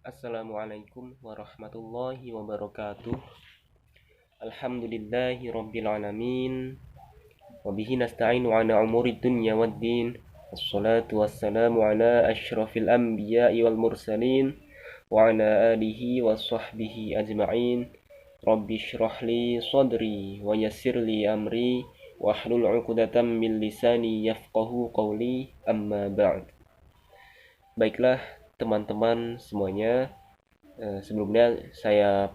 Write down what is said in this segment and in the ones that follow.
Assalamualaikum warahmatullahi wabarakatuh. Alhamdulillahi rabbil alamin. Wabihi nasta'inu ala umuri dunya waddin. Wassalatu wassalamu ala ashrafil anbiya'i wal mursalin wa ala alihi wa sahbihi ajma'in. Rabbi shrah li sadri wa yassir li amri wahlul 'uqdatam min lisani yafqahu qawli, amma ba'd. Baiklah teman-teman semuanya, sebelumnya saya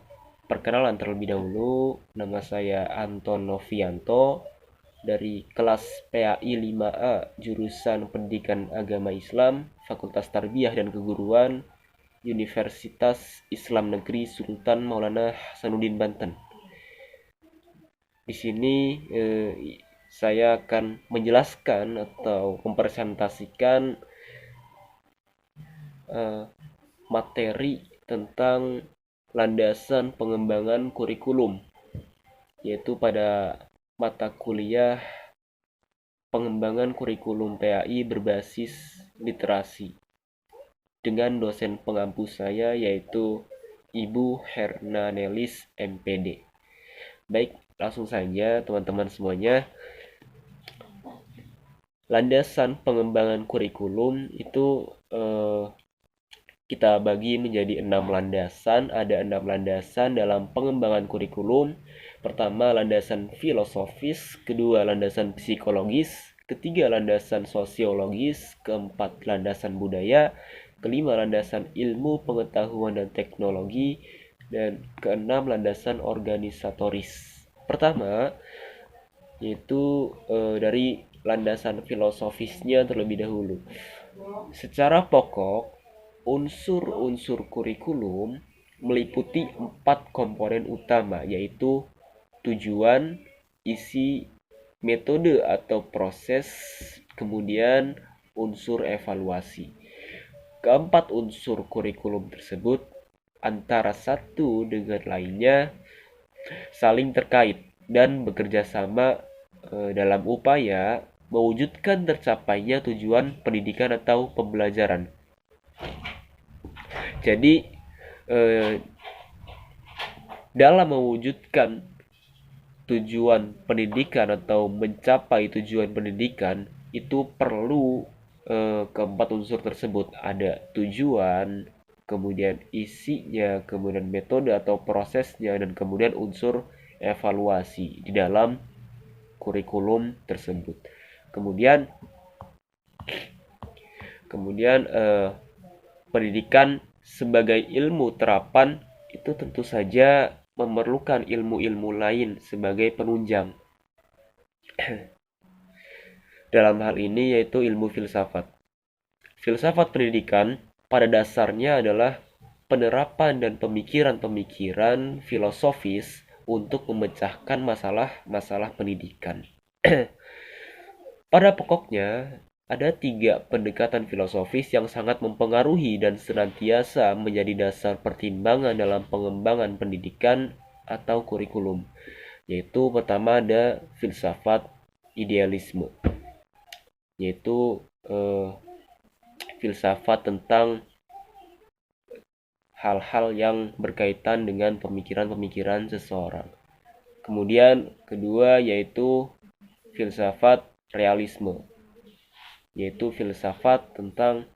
perkenalan terlebih dahulu. Nama saya Anton Novianto dari kelas PAI 5A jurusan Pendidikan Agama Islam, Fakultas Tarbiyah dan Keguruan, Universitas Islam Negeri Sultan Maulana Hasanuddin Banten. Di sini saya akan menjelaskan atau mempresentasikan materi tentang landasan pengembangan kurikulum, yaitu pada mata kuliah pengembangan kurikulum PAI berbasis literasi dengan dosen pengampu saya, yaitu Ibu Hernanelis MPD. Baik, langsung saja teman-teman semuanya. Landasan pengembangan kurikulum itu kita bagi menjadi 6 landasan. Ada 6 landasan dalam pengembangan kurikulum. Pertama, landasan filosofis. Kedua, landasan psikologis. Ketiga, landasan sosiologis. Keempat, landasan budaya. Kelima, landasan ilmu pengetahuan dan teknologi. Dan keenam, landasan organisatoris. Pertama, yaitu dari landasan filosofisnya terlebih dahulu. Secara pokok, unsur-unsur kurikulum meliputi 4 komponen utama, yaitu tujuan, isi, metode atau proses, kemudian unsur evaluasi. Keempat unsur kurikulum tersebut antara satu dengan lainnya saling terkait dan bekerja sama dalam upaya mewujudkan tercapainya tujuan pendidikan atau pembelajaran. Jadi dalam mewujudkan tujuan pendidikan atau mencapai tujuan pendidikan itu perlu keempat unsur tersebut. Ada tujuan, kemudian isinya, kemudian metode atau prosesnya, dan kemudian unsur evaluasi di dalam kurikulum tersebut. Kemudian pendidikan sebagai ilmu terapan itu tentu saja memerlukan ilmu-ilmu lain sebagai penunjang. Dalam hal ini yaitu ilmu filsafat. Filsafat pendidikan pada dasarnya adalah penerapan dan pemikiran-pemikiran filosofis untuk memecahkan masalah-masalah pendidikan. Pada pokoknya, ada 3 pendekatan filosofis yang sangat mempengaruhi dan senantiasa menjadi dasar pertimbangan dalam pengembangan pendidikan atau kurikulum, yaitu pertama ada filsafat idealisme, yaitu filsafat tentang hal-hal yang berkaitan dengan pemikiran-pemikiran seseorang. Kemudian kedua yaitu filsafat realisme, yaitu filsafat tentang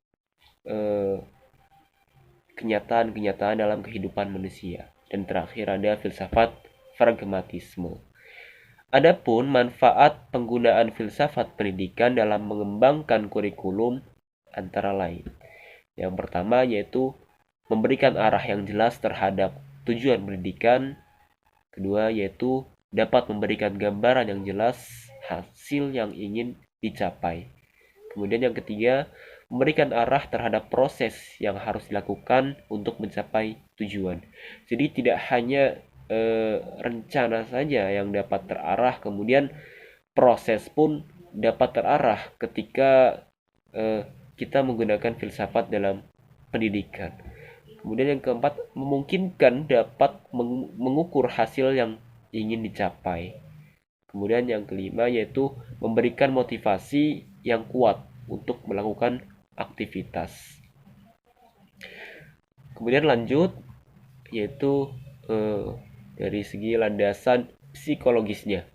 kenyataan-kenyataan dalam kehidupan manusia. Dan terakhir ada filsafat pragmatisme. Adapun manfaat penggunaan filsafat pendidikan dalam mengembangkan kurikulum antara lain. Yang pertama yaitu memberikan arah yang jelas terhadap tujuan pendidikan. Kedua yaitu dapat memberikan gambaran yang jelas hasil yang ingin dicapai. Kemudian yang ketiga, memberikan arah terhadap proses yang harus dilakukan untuk mencapai tujuan. Jadi tidak hanya rencana saja yang dapat terarah, kemudian proses pun dapat terarah ketika kita menggunakan filsafat dalam pendidikan. Kemudian yang keempat, memungkinkan dapat mengukur hasil yang ingin dicapai. Kemudian yang kelima yaitu memberikan motivasi yang kuat untuk melakukan aktivitas. Kemudian lanjut, yaitu dari segi landasan psikologisnya.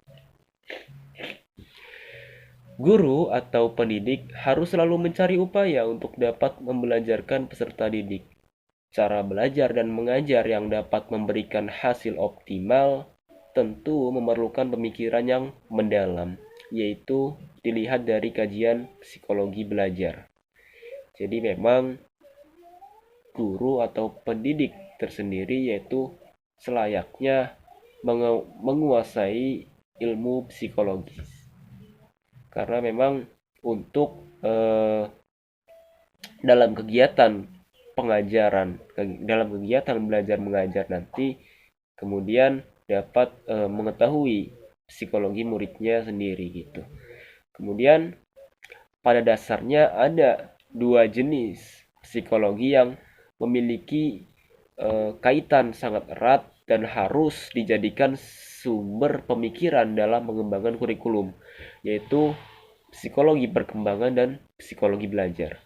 Guru atau pendidik harus selalu mencari upaya untuk dapat membelajarkan peserta didik. Cara belajar dan mengajar yang dapat memberikan hasil optimal tentu memerlukan pemikiran yang mendalam, yaitu dilihat dari kajian psikologi belajar. Jadi memang guru atau pendidik tersendiri yaitu selayaknya menguasai ilmu psikologis. Karena memang untuk dalam kegiatan pengajaran, dalam kegiatan belajar mengajar nanti, kemudian dapat mengetahui psikologi muridnya sendiri gitu. Kemudian pada dasarnya ada dua jenis psikologi yang memiliki kaitan sangat erat dan harus dijadikan sumber pemikiran dalam mengembangkan kurikulum, yaitu psikologi perkembangan dan psikologi belajar.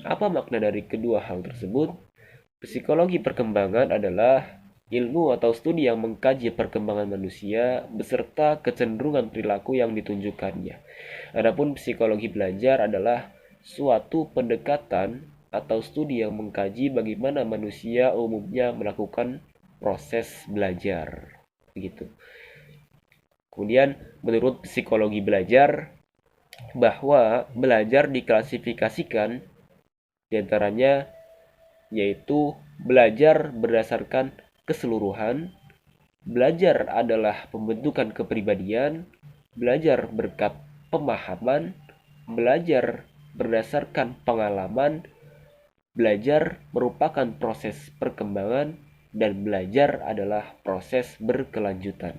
Apa makna dari kedua hal tersebut? Psikologi perkembangan adalah ilmu atau studi yang mengkaji perkembangan manusia beserta kecenderungan perilaku yang ditunjukkannya. Adapun psikologi belajar adalah suatu pendekatan atau studi yang mengkaji bagaimana manusia umumnya melakukan proses belajar. Begitu. Kemudian menurut psikologi belajar bahwa belajar diklasifikasikan diantaranya yaitu belajar berdasarkan keseluruhan, belajar adalah pembentukan kepribadian, belajar berkat pemahaman, belajar berdasarkan pengalaman, belajar merupakan proses perkembangan, dan belajar adalah proses berkelanjutan.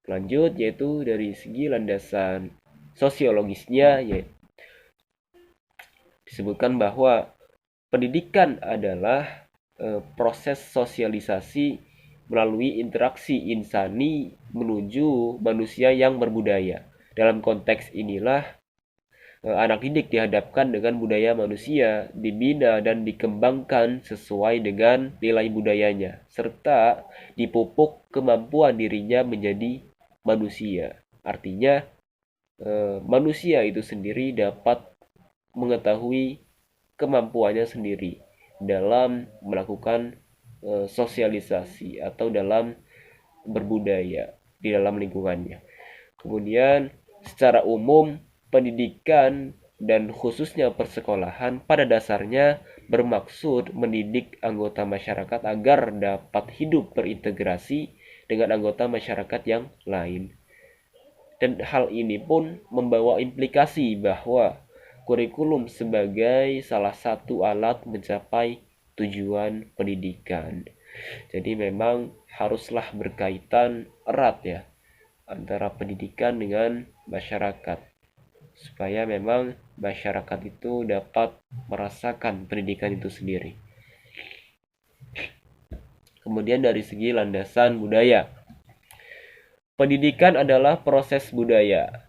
Lanjut yaitu dari segi landasan sosiologisnya, yaitu disebutkan bahwa pendidikan adalah proses sosialisasi melalui interaksi insani menuju manusia yang berbudaya. Dalam konteks inilah anak didik dihadapkan dengan budaya manusia, dibina dan dikembangkan sesuai dengan nilai budayanya, serta dipupuk kemampuan dirinya menjadi manusia. Artinya manusia itu sendiri dapat mengetahui kemampuannya sendiri dalam melakukan sosialisasi atau dalam berbudaya di dalam lingkungannya. Kemudian secara umum pendidikan dan khususnya persekolahan pada dasarnya bermaksud mendidik anggota masyarakat agar dapat hidup berintegrasi dengan anggota masyarakat yang lain. Dan hal ini pun membawa implikasi bahwa kurikulum sebagai salah satu alat mencapai tujuan pendidikan. Jadi memang haruslah berkaitan erat ya antara pendidikan dengan masyarakat, supaya memang masyarakat itu dapat merasakan pendidikan itu sendiri. Kemudian dari segi landasan budaya, pendidikan adalah proses budaya.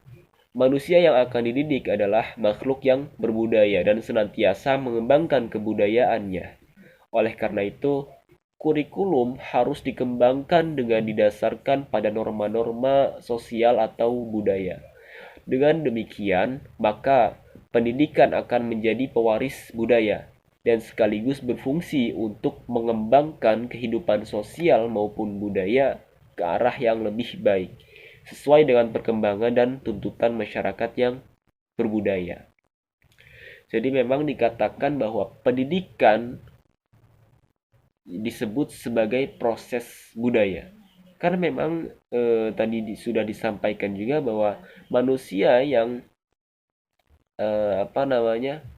Manusia yang akan dididik adalah makhluk yang berbudaya dan senantiasa mengembangkan kebudayaannya. Oleh karena itu, kurikulum harus dikembangkan dengan didasarkan pada norma-norma sosial atau budaya. Dengan demikian, maka pendidikan akan menjadi pewaris budaya dan sekaligus berfungsi untuk mengembangkan kehidupan sosial maupun budaya ke arah yang lebih baik, sesuai dengan perkembangan dan tuntutan masyarakat yang berbudaya. Jadi memang dikatakan bahwa pendidikan disebut sebagai proses budaya. Karena memang tadi sudah disampaikan juga bahwa manusia yang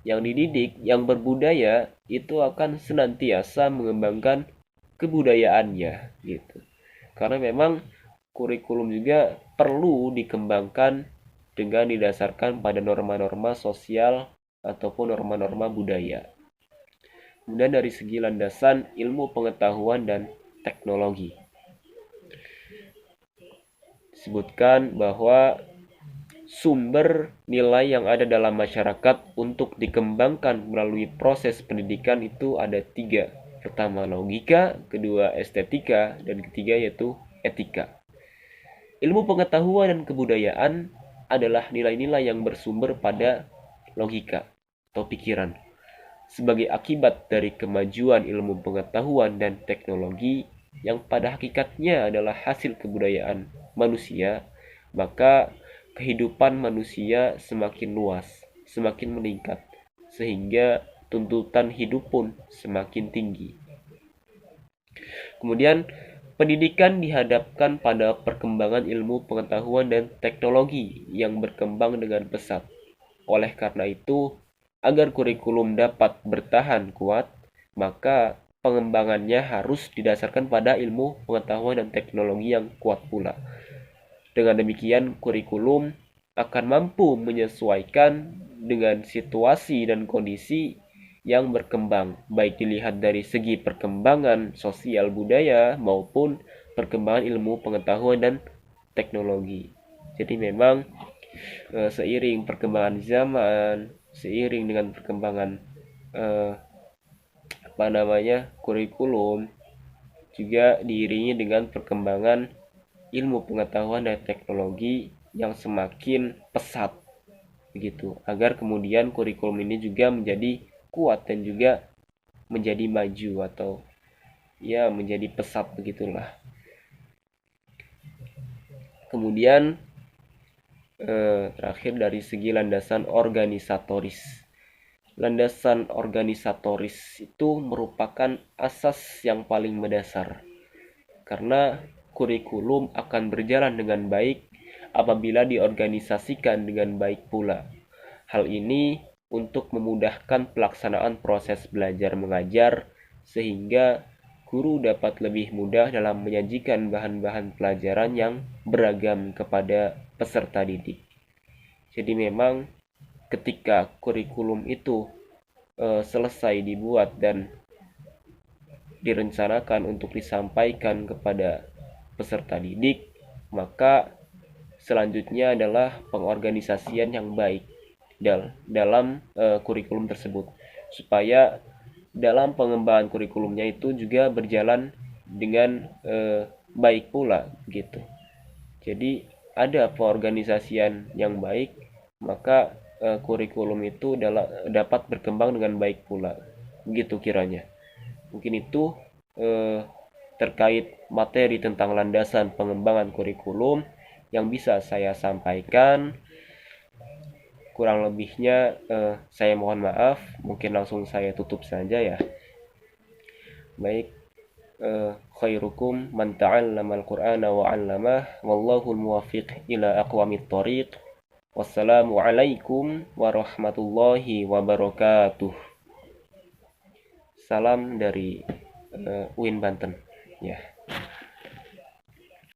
yang dididik, yang berbudaya itu akan senantiasa mengembangkan kebudayaannya gitu. Karena memang kurikulum juga perlu dikembangkan dengan didasarkan pada norma-norma sosial ataupun norma-norma budaya. Kemudian dari segi landasan ilmu pengetahuan dan teknologi, disebutkan bahwa sumber nilai yang ada dalam masyarakat untuk dikembangkan melalui proses pendidikan itu ada 3. Pertama logika, kedua estetika, dan ketiga yaitu etika. Ilmu pengetahuan dan kebudayaan adalah nilai-nilai yang bersumber pada logika atau pikiran. Sebagai akibat dari kemajuan ilmu pengetahuan dan teknologi yang pada hakikatnya adalah hasil kebudayaan manusia, maka kehidupan manusia semakin luas, semakin meningkat, sehingga tuntutan hidup pun semakin tinggi. Kemudian, pendidikan dihadapkan pada perkembangan ilmu pengetahuan dan teknologi yang berkembang dengan pesat. Oleh karena itu, agar kurikulum dapat bertahan kuat, maka pengembangannya harus didasarkan pada ilmu pengetahuan dan teknologi yang kuat pula. Dengan demikian, kurikulum akan mampu menyesuaikan dengan situasi dan kondisi yang berkembang, baik dilihat dari segi perkembangan sosial budaya maupun perkembangan ilmu pengetahuan dan teknologi. Jadi memang seiring perkembangan zaman, seiring dengan perkembangan kurikulum, juga diiringi dengan perkembangan ilmu pengetahuan dan teknologi yang semakin pesat begitu, agar kemudian kurikulum ini juga menjadi kuat dan juga menjadi maju atau ya menjadi pesat begitulah. Kemudian terakhir dari segi landasan organisatoris. Landasan organisatoris itu merupakan asas yang paling mendasar, karena kurikulum akan berjalan dengan baik apabila diorganisasikan dengan baik pula. Hal ini untuk memudahkan pelaksanaan proses belajar mengajar, sehingga guru dapat lebih mudah dalam menyajikan bahan-bahan pelajaran yang beragam kepada peserta didik. Jadi memang ketika kurikulum itu selesai dibuat dan direncanakan untuk disampaikan kepada peserta didik, maka selanjutnya adalah pengorganisasian yang baik dalam kurikulum tersebut, supaya dalam pengembangan kurikulumnya itu juga berjalan dengan baik pula gitu. Jadi ada pengorganisasian yang baik, maka kurikulum itu dapat berkembang dengan baik pula, begitu kiranya. Mungkin itu terkait materi tentang landasan pengembangan kurikulum yang bisa saya sampaikan. Kurang lebihnya saya mohon maaf, mungkin langsung saya tutup saja ya. Baik, khairukum man ta'allama al-Qur'ana wa 'allamah, wallahu al-muwaffiq ila aqwamit thoriq. Wassalamu alaikum warahmatullahi wabarakatuh. Salam dari UIN Banten ya.